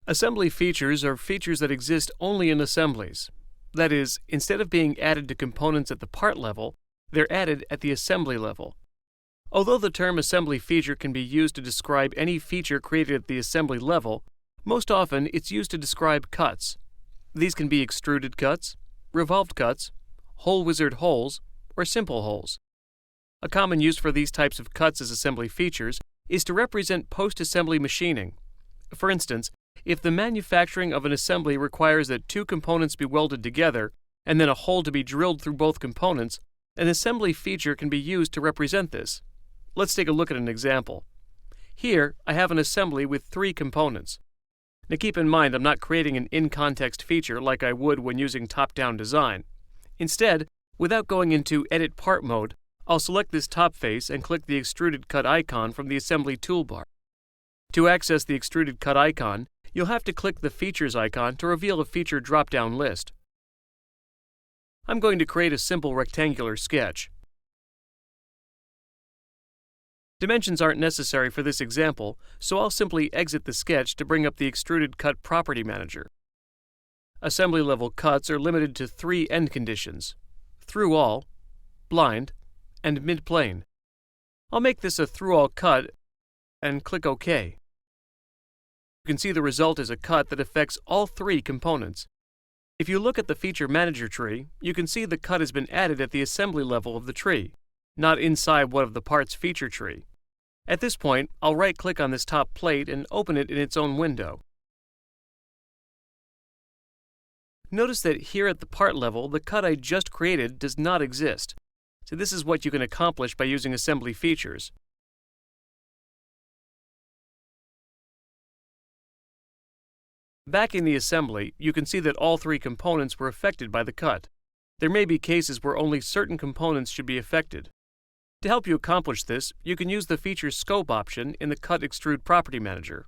Assembly features are features that exist only in assemblies. That is, instead of being added to components at the part level, they're added at the assembly level. Although the term assembly feature can be used to describe any feature created at the assembly level, most often it's used to describe cuts. These can be extruded cuts, revolved cuts, hole wizard holes, or simple holes. A common use for these types of cuts as assembly features is to represent post-assembly machining. For instance, if the manufacturing of an assembly requires that two components be welded together and then a hole to be drilled through both components, an assembly feature can be used to represent this. Let's take a look at an example. Here, I have an assembly with three components. Now keep in mind I'm not creating an in-context feature like I would when using top-down design. Instead, without going into Edit Part mode, I'll select this top face and click the Extruded Cut icon from the Assembly toolbar. To access the Extruded Cut icon, you'll have to click the Features icon to reveal a feature drop-down list. I'm going to create a simple rectangular sketch. Dimensions aren't necessary for this example, so I'll simply exit the sketch to bring up the Extruded Cut Property Manager. Assembly level cuts are limited to three end conditions: through all, blind, and mid-plane. I'll make this a through all cut and click OK. You can see the result is a cut that affects all three components. If you look at the Feature Manager tree, you can see the cut has been added at the assembly level of the tree, not inside one of the parts feature tree. At this point, I'll right-click on this top plate and open it in its own window. Notice that here at the part level, the cut I just created does not exist. So this is what you can accomplish by using assembly features. Back in the assembly, you can see that all three components were affected by the cut. There may be cases where only certain components should be affected. To help you accomplish this, you can use the Feature Scope option in the Cut Extrude Property Manager.